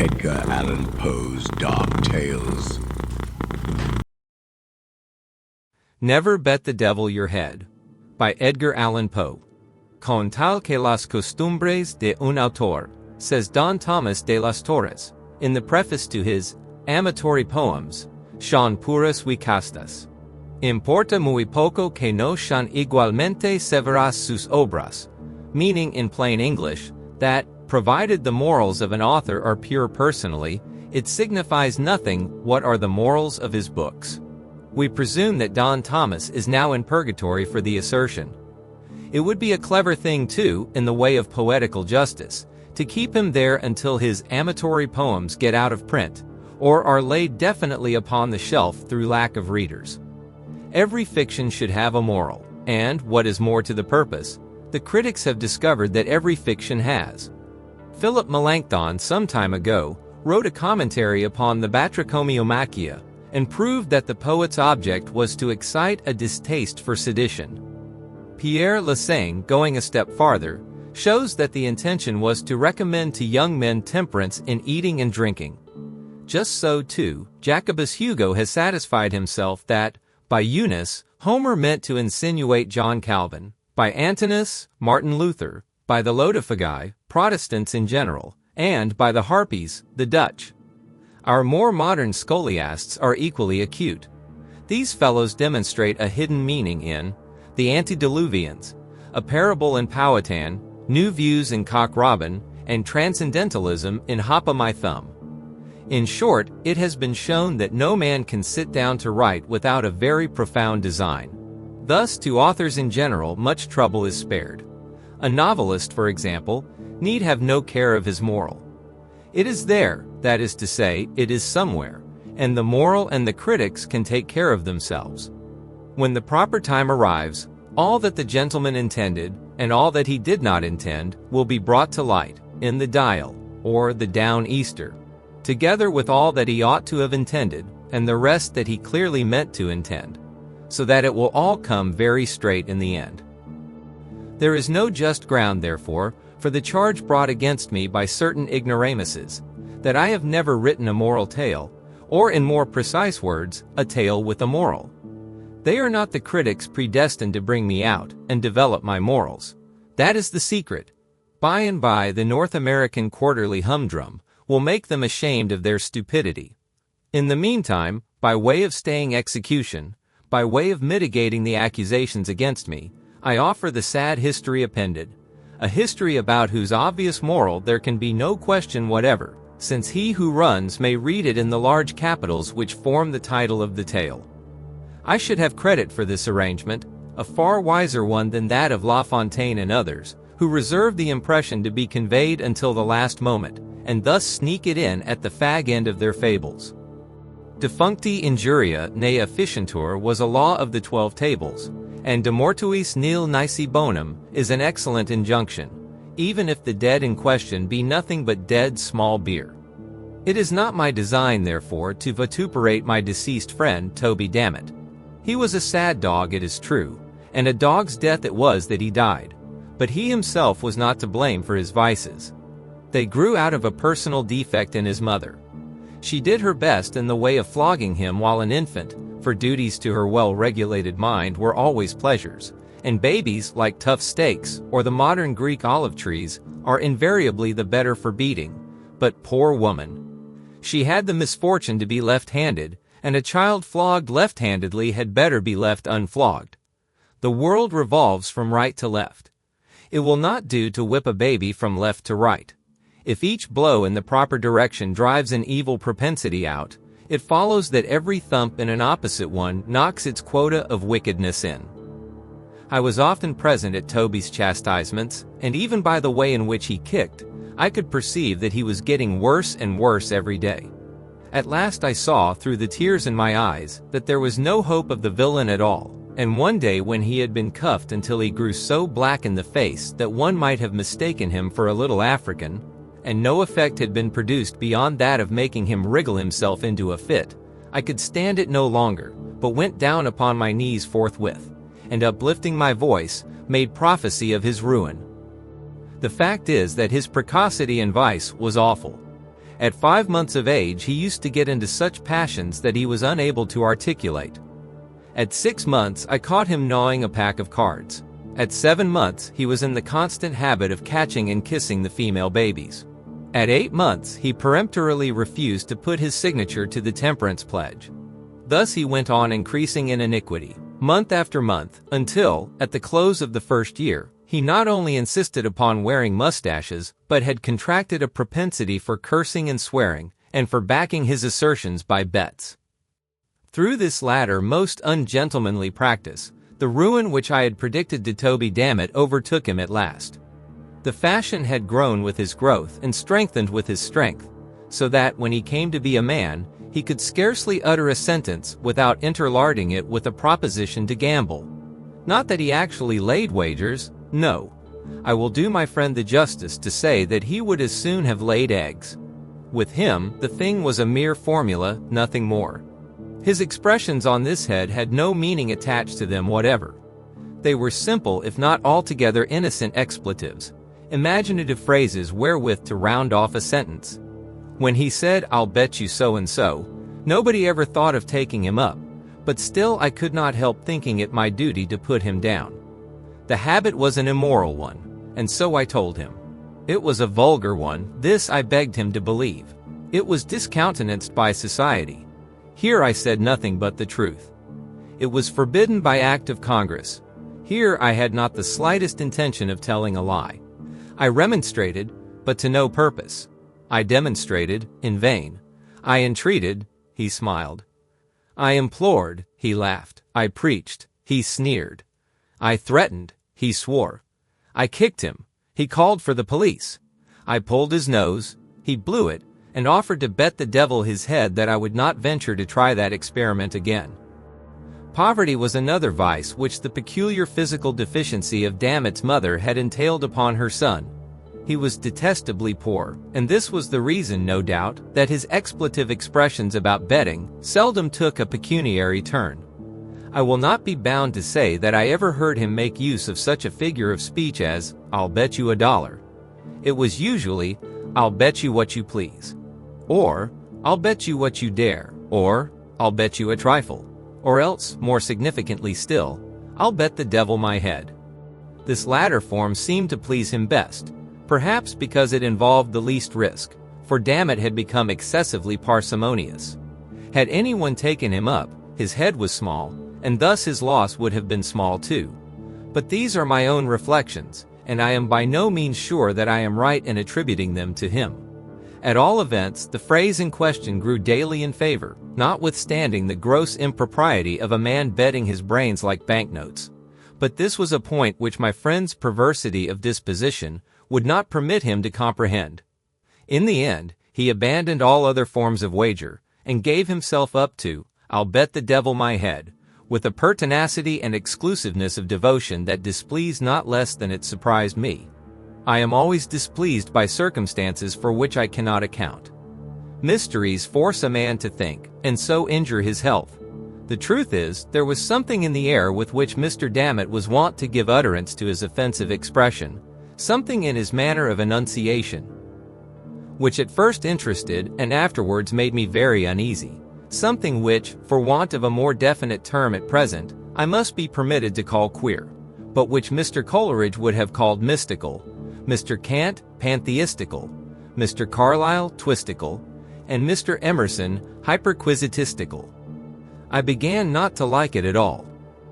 Edgar Allan Poe's Dark Tales. Never Bet the Devil Your Head, by Edgar Allan Poe. Con tal que las costumbres de un autor, says Don Tomás de las Torres, in the preface to his amatory poems, son puras y castas. Importa muy poco que no sean igualmente severas sus obras, meaning in plain English, that, provided the morals of an author are pure personally, it signifies nothing what are the morals of his books. We presume that Don Tomás is now in purgatory for the assertion. It would be a clever thing too, in the way of poetical justice, to keep him there until his amatory poems get out of print, or are laid definitely upon the shelf through lack of readers. Every fiction should have a moral, and, what is more to the purpose, the critics have discovered that every fiction has. Philip Melanchthon some time ago wrote a commentary upon the Batrachomyomachia, and proved that the poet's object was to excite a distaste for sedition. Pierre Lessegne, going a step farther, shows that the intention was to recommend to young men temperance in eating and drinking. Just so, too, Jacobus Hugo has satisfied himself that, by Eunice, Homer meant to insinuate John Calvin, by Antinous, Martin Luther, by the Lodophagi, Protestants in general, and by the Harpies, the Dutch. Our more modern scholiasts are equally acute. These fellows demonstrate a hidden meaning in The Antediluvians, A Parable in Powhatan, New Views in Cock Robin, and Transcendentalism in Hop o' My Thumb. In short, it has been shown that no man can sit down to write without a very profound design. Thus, to authors in general, much trouble is spared. A novelist, for example, need have no care of his moral. It is there, that is to say, it is somewhere, and the moral and the critics can take care of themselves. When the proper time arrives, all that the gentleman intended, and all that he did not intend, will be brought to light, in the Dial, or the Down Easter, together with all that he ought to have intended, and the rest that he clearly meant to intend, so that it will all come very straight in the end. There is no just ground, therefore, for the charge brought against me by certain ignoramuses, that I have never written a moral tale, or in more precise words, a tale with a moral. They are not the critics predestined to bring me out and develop my morals. That is the secret. By and by the North American quarterly humdrum will make them ashamed of their stupidity. In the meantime, by way of staying execution, by way of mitigating the accusations against me, I offer the sad history appended, a history about whose obvious moral there can be no question whatever, since he who runs may read it in the large capitals which form the title of the tale. I should have credit for this arrangement, a far wiser one than that of La Fontaine and others, who reserve the impression to be conveyed until the last moment, and thus sneak it in at the fag end of their fables. Defuncti injuria ne efficientur was a law of the 12 Tables, and de mortuis nil nisi bonum is an excellent injunction, even if the dead in question be nothing but dead small beer. It is not my design, therefore, to vituperate my deceased friend Toby Dammit. He was a sad dog, it is true, and a dog's death it was that he died, but he himself was not to blame for his vices. They grew out of a personal defect in his mother. She did her best in the way of flogging him while an infant, for duties to her well-regulated mind were always pleasures, and babies, like tough steaks or the modern Greek olive trees, are invariably the better for beating. But poor woman! She had the misfortune to be left-handed, and a child flogged left-handedly had better be left unflogged. The world revolves from right to left. It will not do to whip a baby from left to right. If each blow in the proper direction drives an evil propensity out, it follows that every thump in an opposite one knocks its quota of wickedness in. I was often present at Toby's chastisements, and even by the way in which he kicked, I could perceive that he was getting worse and worse every day. At last I saw, through the tears in my eyes, that there was no hope of the villain at all, and one day when he had been cuffed until he grew so black in the face that one might have mistaken him for a little African, and no effect had been produced beyond that of making him wriggle himself into a fit, I could stand it no longer, but went down upon my knees forthwith, and uplifting my voice, made prophecy of his ruin. The fact is that his precocity and vice was awful, At 5 months of age, he used to get into such passions that he was unable to articulate. At 6 months, I caught him gnawing a pack of cards. At 7 months, he was in the constant habit of catching and kissing the female babies. At 8 months, he peremptorily refused to put his signature to the temperance pledge. Thus he went on increasing in iniquity, month after month, until, at the close of the first year, he not only insisted upon wearing mustaches, but had contracted a propensity for cursing and swearing, and for backing his assertions by bets. Through this latter most ungentlemanly practice, the ruin which I had predicted to Toby Dammit overtook him at last. The fashion had grown with his growth and strengthened with his strength, so that when he came to be a man, he could scarcely utter a sentence without interlarding it with a proposition to gamble. Not that he actually laid wagers, no. I will do my friend the justice to say that he would as soon have laid eggs. With him, the thing was a mere formula, nothing more. His expressions on this head had no meaning attached to them whatever. They were simple if not altogether innocent expletives, imaginative phrases wherewith to round off a sentence. When he said, "I'll bet you so and so," nobody ever thought of taking him up, but still I could not help thinking it my duty to put him down. The habit was an immoral one, and so I told him. It was a vulgar one, this I begged him to believe. It was discountenanced by society. Here I said nothing but the truth. It was forbidden by Act of Congress. Here I had not the slightest intention of telling a lie. I remonstrated, but to no purpose. I demonstrated, in vain. I entreated, he smiled. I implored, he laughed. I preached, he sneered. I threatened, he swore. I kicked him, he called for the police. I pulled his nose, he blew it, and offered to bet the devil his head that I would not venture to try that experiment again. Poverty was another vice which the peculiar physical deficiency of Dammit's mother had entailed upon her son. He was detestably poor, and this was the reason, no doubt, that his expletive expressions about betting seldom took a pecuniary turn. I will not be bound to say that I ever heard him make use of such a figure of speech as, "I'll bet you $1." It was usually, "I'll bet you what you please," or "I'll bet you what you dare," or "I'll bet you a trifle," or else, more significantly still, "I'll bet the devil my head." This latter form seemed to please him best, perhaps because it involved the least risk, for Dammit had become excessively parsimonious. Had anyone taken him up, his head was small, and thus his loss would have been small too. But these are my own reflections, and I am by no means sure that I am right in attributing them to him. At all events, the phrase in question grew daily in favor, notwithstanding the gross impropriety of a man betting his brains like banknotes. But this was a point which my friend's perversity of disposition would not permit him to comprehend. In the end, he abandoned all other forms of wager, and gave himself up to, "I'll bet the devil my head," with a pertinacity and exclusiveness of devotion that displeased not less than it surprised me. I am always displeased by circumstances for which I cannot account. Mysteries force a man to think, and so injure his health. The truth is, there was something in the air with which Mr. Dammit was wont to give utterance to his offensive expression, something in his manner of enunciation, which at first interested and afterwards made me very uneasy, something which, for want of a more definite term at present, I must be permitted to call queer, but which Mr. Coleridge would have called mystical, Mr. Kant pantheistical, Mr. Carlyle twistical, and Mr. Emerson hyperquisitistical. I began not to like it at all.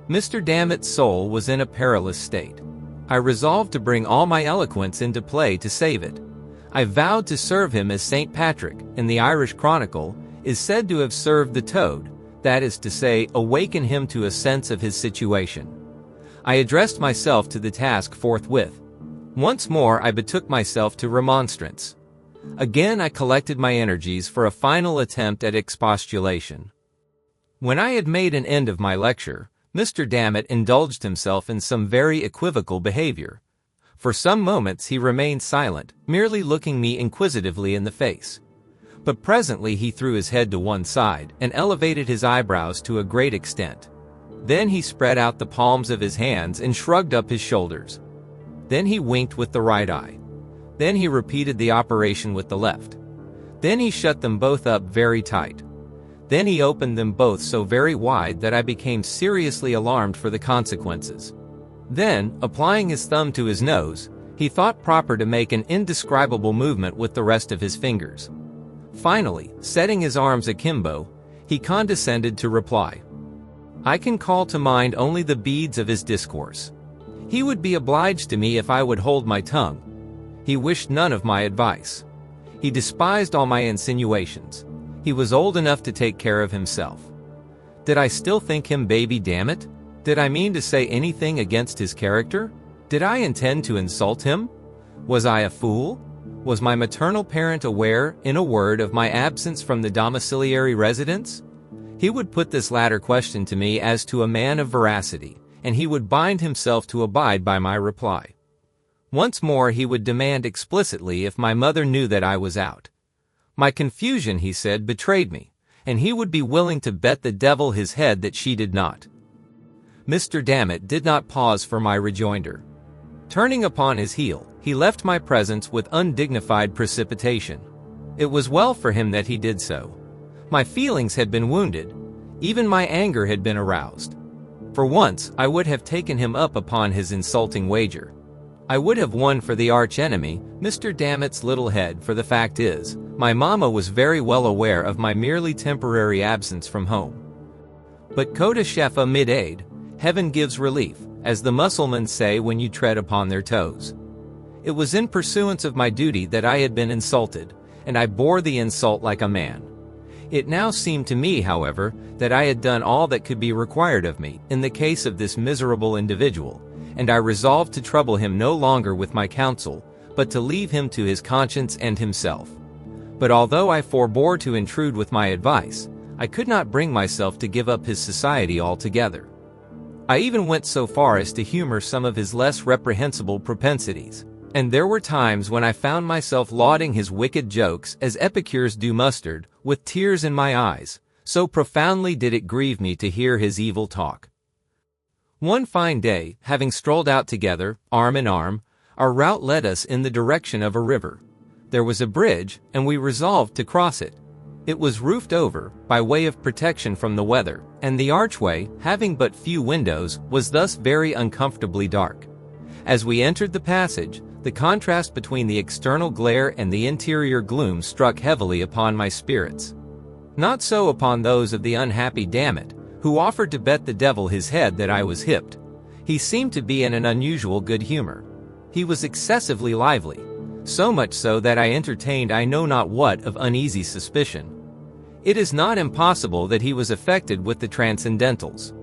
Mr. Dammit's soul was in a perilous state. I resolved to bring all my eloquence into play to save it. I vowed to serve him as St. Patrick, in the Irish Chronicle, is said to have served the toad, that is to say, awaken him to a sense of his situation. I addressed myself to the task forthwith. Once more I betook myself to remonstrance. Again I collected my energies for a final attempt at expostulation. When I had made an end of my lecture, Mr. Dammit indulged himself in some very equivocal behavior. For some moments he remained silent, merely looking me inquisitively in the face. But presently he threw his head to one side and elevated his eyebrows to a great extent. Then he spread out the palms of his hands and shrugged up his shoulders. Then he winked with the right eye. Then he repeated the operation with the left. Then he shut them both up very tight. Then he opened them both so very wide that I became seriously alarmed for the consequences. Then, applying his thumb to his nose, he thought proper to make an indescribable movement with the rest of his fingers. Finally, setting his arms akimbo, he condescended to reply. I can call to mind only the beads of his discourse. He would be obliged to me if I would hold my tongue. He wished none of my advice. He despised all my insinuations. He was old enough to take care of himself. Did I still think him Baby Dammit? Did I mean to say anything against his character? Did I intend to insult him? Was I a fool? Was my maternal parent aware, in a word, of my absence from the domiciliary residence? He would put this latter question to me as to a man of veracity, and he would bind himself to abide by my reply. Once more he would demand explicitly if my mother knew that I was out. My confusion, he said, betrayed me, and he would be willing to bet the devil his head that she did not. Mr. Dammit did not pause for my rejoinder. Turning upon his heel, he left my presence with undignified precipitation. It was well for him that he did so. My feelings had been wounded. Even my anger had been aroused. For once, I would have taken him up upon his insulting wager. I would have won for the arch-enemy, Mr. Dammit's little head, for the fact is, my mamma was very well aware of my merely temporary absence from home. But coda shefa mid-aid, heaven gives relief, as the Mussulmans say when you tread upon their toes. It was in pursuance of my duty that I had been insulted, and I bore the insult like a man. It now seemed to me, however, that I had done all that could be required of me in the case of this miserable individual, and I resolved to trouble him no longer with my counsel, but to leave him to his conscience and himself. But although I forbore to intrude with my advice, I could not bring myself to give up his society altogether. I even went so far as to humor some of his less reprehensible propensities, and there were times when I found myself lauding his wicked jokes as epicures do mustard, with tears in my eyes, so profoundly did it grieve me to hear his evil talk. One fine day, having strolled out together, arm in arm, our route led us in the direction of a river. There was a bridge, and we resolved to cross it. It was roofed over, by way of protection from the weather, and the archway, having but few windows, was thus very uncomfortably dark. As we entered the passage, the contrast between the external glare and the interior gloom struck heavily upon my spirits. Not so upon those of the unhappy Dammit, who offered to bet the devil his head that I was hipped. He seemed to be in an unusual good humor. He was excessively lively, so much so that I entertained I know not what of uneasy suspicion. It is not impossible that he was affected with the transcendentals.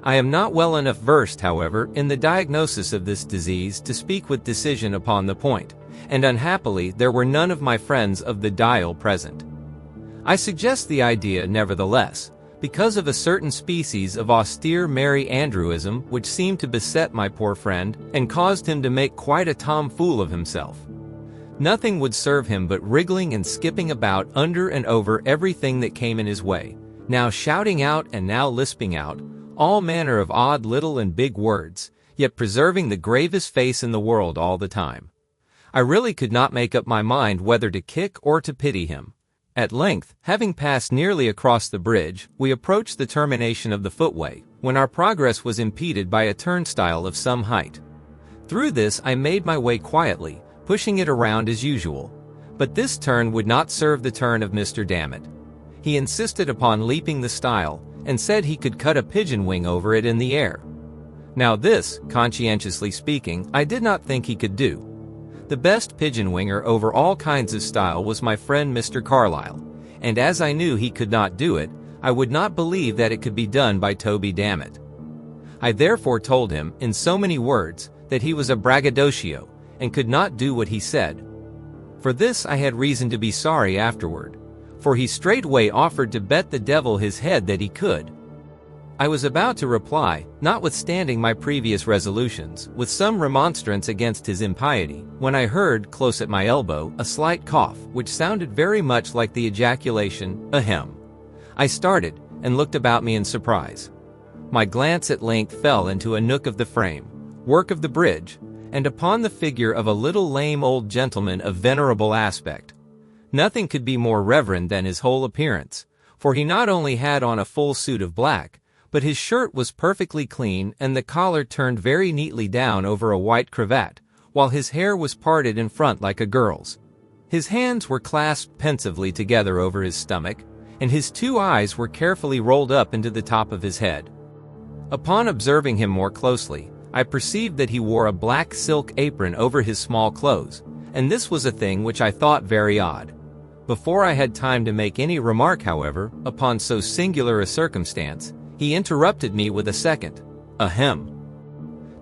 I am not well enough versed, however, in the diagnosis of this disease to speak with decision upon the point, and unhappily there were none of my friends of the dial present. I suggest the idea, nevertheless, because of a certain species of austere Merry Andrewism which seemed to beset my poor friend, and caused him to make quite a tomfool of himself. Nothing would serve him but wriggling and skipping about under and over everything that came in his way, now shouting out and now lisping out, all manner of odd little and big words, yet preserving the gravest face in the world all the time. I really could not make up my mind whether to kick or to pity him. At length, having passed nearly across the bridge, we approached the termination of the footway, when our progress was impeded by a turnstile of some height. Through this I made my way quietly, pushing it around as usual. But this turn would not serve the turn of Mr. Dammit. He insisted upon leaping the stile, and said he could cut a pigeon wing over it in the air. Now this, conscientiously speaking, I did not think he could do. The best pigeon winger over all kinds of style was my friend Mr. Carlyle, and as I knew he could not do it, I would not believe that it could be done by Toby Dammit. I therefore told him, in so many words, that he was a braggadocio, and could not do what he said. For this I had reason to be sorry afterward, for he straightway offered to bet the devil his head that he could. I was about to reply, notwithstanding my previous resolutions, with some remonstrance against his impiety, when I heard, close at my elbow, a slight cough, which sounded very much like the ejaculation, "Ahem." I started, and looked about me in surprise. My glance at length fell into a nook of the frame, work of the bridge, and upon the figure of a little lame old gentleman of venerable aspect. Nothing could be more reverend than his whole appearance, for he not only had on a full suit of black, but his shirt was perfectly clean and the collar turned very neatly down over a white cravat, while his hair was parted in front like a girl's. His hands were clasped pensively together over his stomach, and his 2 eyes were carefully rolled up into the top of his head. Upon observing him more closely, I perceived that he wore a black silk apron over his small clothes, and this was a thing which I thought very odd. Before I had time to make any remark, however, upon so singular a circumstance, he interrupted me with a second, ahem.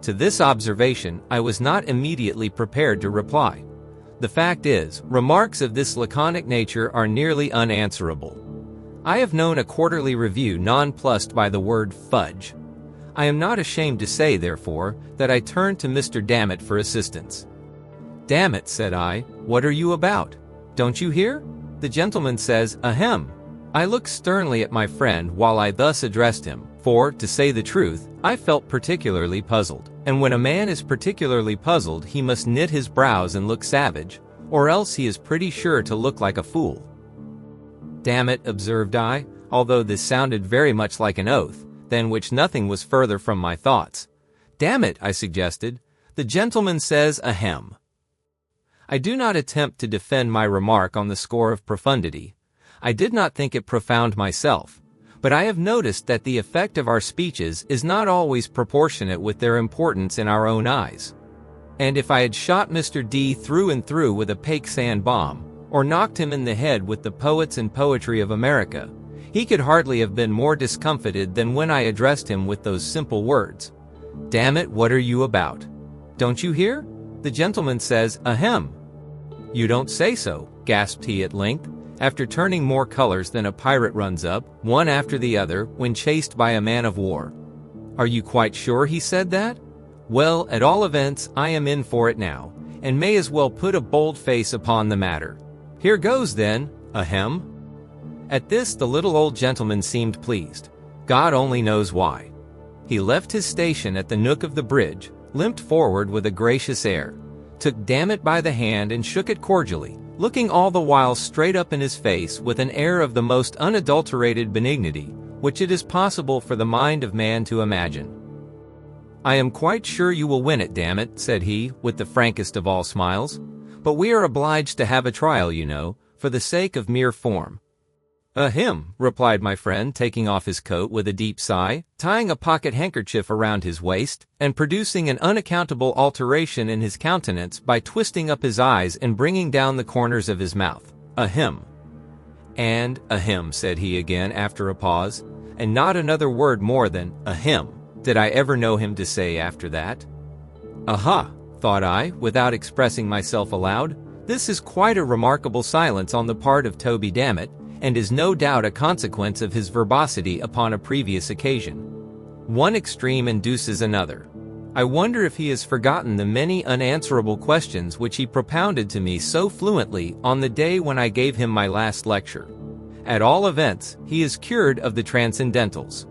To this observation I was not immediately prepared to reply. The fact is, remarks of this laconic nature are nearly unanswerable. I have known a quarterly review nonplussed by the word fudge. I am not ashamed to say, therefore, that I turned to Mr. Dammit for assistance. "Dammit," said I, "what are you about? Don't you hear? The gentleman says, ahem." I looked sternly at my friend while I thus addressed him, for, to say the truth, I felt particularly puzzled, and when a man is particularly puzzled he must knit his brows and look savage, or else he is pretty sure to look like a fool. "Damn it," observed I, although this sounded very much like an oath, than which nothing was further from my thoughts. "Damn it," I suggested, "the gentleman says ahem." I do not attempt to defend my remark on the score of profundity. I did not think it profound myself, but I have noticed that the effect of our speeches is not always proportionate with their importance in our own eyes. And if I had shot Mr. D through and through with a Pakesan bomb, or knocked him in the head with the poets and poetry of America, he could hardly have been more discomfited than when I addressed him with those simple words. "Damn it, what are you about? Don't you hear? The gentleman says, ahem." "You don't say so," gasped he at length, after turning more colors than a pirate runs up, one after the other, when chased by a man of war. "Are you quite sure he said that? Well, at all events, I am in for it now, and may as well put a bold face upon the matter. Here goes then, ahem." At this the little old gentleman seemed pleased. God only knows why. He left his station at the nook of the bridge, limped forward with a gracious air, took Dammit by the hand and shook it cordially, looking all the while straight up in his face with an air of the most unadulterated benignity, which it is possible for the mind of man to imagine. "I am quite sure you will win it, Dammit," said he, with the frankest of all smiles. "But we are obliged to have a trial, you know, for the sake of mere form." "Ahem," replied my friend, taking off his coat with a deep sigh, tying a pocket handkerchief around his waist, and producing an unaccountable alteration in his countenance by twisting up his eyes and bringing down the corners of his mouth. "Ahem." "And ahem," said he again after a pause, and not another word more than ahem did I ever know him to say after that. "Aha," thought I, without expressing myself aloud, "this is quite a remarkable silence on the part of Toby Dammit, and is no doubt a consequence of his verbosity upon a previous occasion. One extreme induces another. I wonder if he has forgotten the many unanswerable questions which he propounded to me so fluently on the day when I gave him my last lecture. At all events, he is cured of the transcendentals."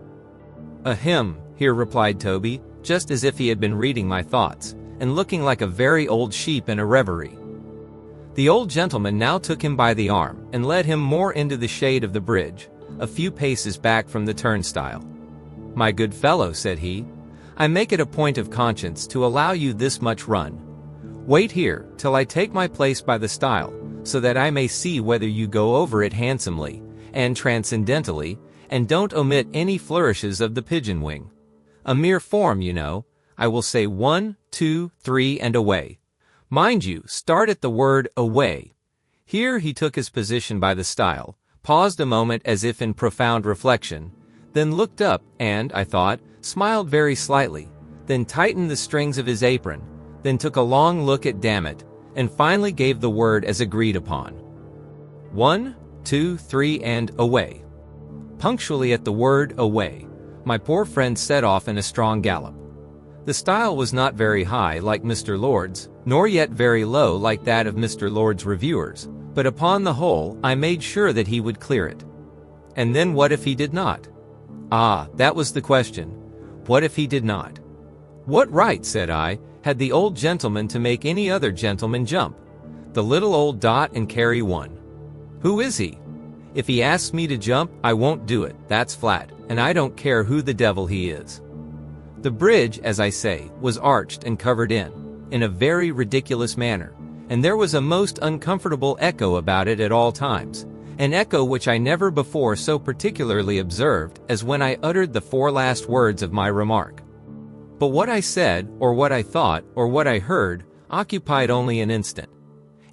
"Ahem," here replied Toby, just as if he had been reading my thoughts, and looking like a very old sheep in a reverie. The old gentleman now took him by the arm, and led him more into the shade of the bridge, a few paces back from the turnstile. "My good fellow," said he, "I make it a point of conscience to allow you this much run. Wait here, till I take my place by the stile, so that I may see whether you go over it handsomely, and transcendentally, and don't omit any flourishes of the pigeon wing. A mere form, you know. I will say 1, 2, 3, and away. Mind you, start at the word away." Here he took his position by the stile, paused a moment as if in profound reflection, then looked up and, I thought, smiled very slightly, then tightened the strings of his apron, then took a long look at Dammit, and finally gave the word as agreed upon. 1, 2, 3, and away. Punctually at the word away, my poor friend set off in a strong gallop. The stile was not very high like Mr. Lord's, nor yet very low like that of Mr. Lord's reviewers, but upon the whole I made sure that he would clear it. And then what if he did not? Ah, that was the question. What if he did not? What right, said I, had the old gentleman to make any other gentleman jump? The little old dot and carry one. Who is he? If he asks me to jump, I won't do it, that's flat, and I don't care who the devil he is. The bridge, as I say, was arched and covered in a very ridiculous manner, and there was a most uncomfortable echo about it at all times, an echo which I never before so particularly observed as when I uttered the 4 last words of my remark. But what I said, or what I thought, or what I heard, occupied only an instant.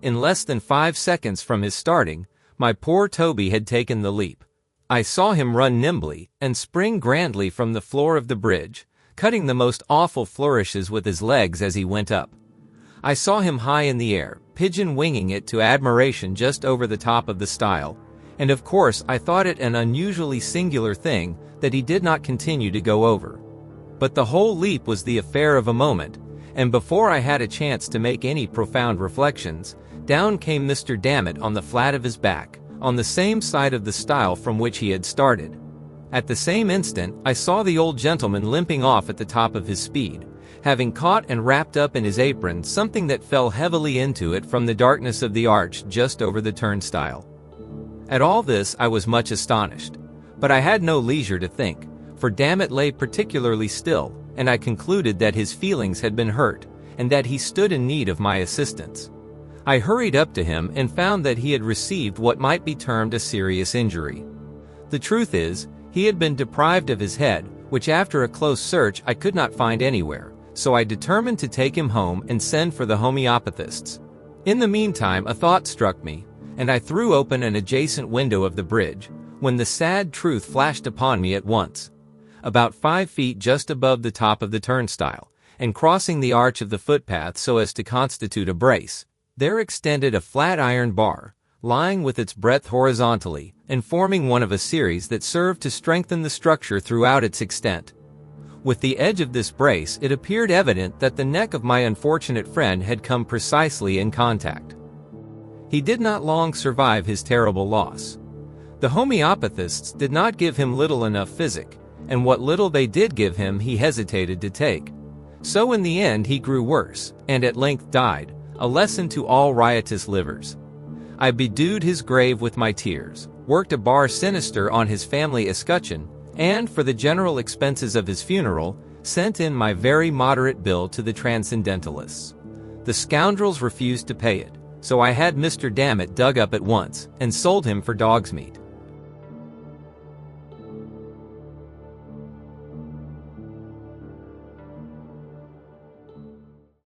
In less than 5 seconds from his starting, my poor Toby had taken the leap. I saw him run nimbly, and spring grandly from the floor of the bridge, cutting the most awful flourishes with his legs as he went up. I saw him high in the air, pigeon-winging it to admiration just over the top of the stile, and of course I thought it an unusually singular thing that he did not continue to go over. But the whole leap was the affair of a moment, and before I had a chance to make any profound reflections, down came Mr. Dammit on the flat of his back, on the same side of the stile from which he had started. At the same instant, I saw the old gentleman limping off at the top of his speed, having caught and wrapped up in his apron something that fell heavily into it from the darkness of the arch just over the turnstile. At all this I was much astonished, but I had no leisure to think, for Dammit lay particularly still, and I concluded that his feelings had been hurt, and that he stood in need of my assistance. I hurried up to him and found that he had received what might be termed a serious injury. The truth is, he had been deprived of his head, which after a close search I could not find anywhere, so I determined to take him home and send for the homeopathists. In the meantime a thought struck me, and I threw open an adjacent window of the bridge, when the sad truth flashed upon me at once. About 5 feet just above the top of the turnstile, and crossing the arch of the footpath so as to constitute a brace, there extended a flat iron bar, lying with its breadth horizontally, and forming one of a series that served to strengthen the structure throughout its extent. With the edge of this brace it appeared evident that the neck of my unfortunate friend had come precisely in contact. He did not long survive his terrible loss. The homeopathists did not give him little enough physic, and what little they did give him he hesitated to take. So in the end he grew worse, and at length died, a lesson to all riotous livers. I bedewed his grave with my tears, worked a bar sinister on his family escutcheon, and for the general expenses of his funeral, sent in my very moderate bill to the transcendentalists. The scoundrels refused to pay it, so I had Mr. Dammit dug up at once, and sold him for dog's meat.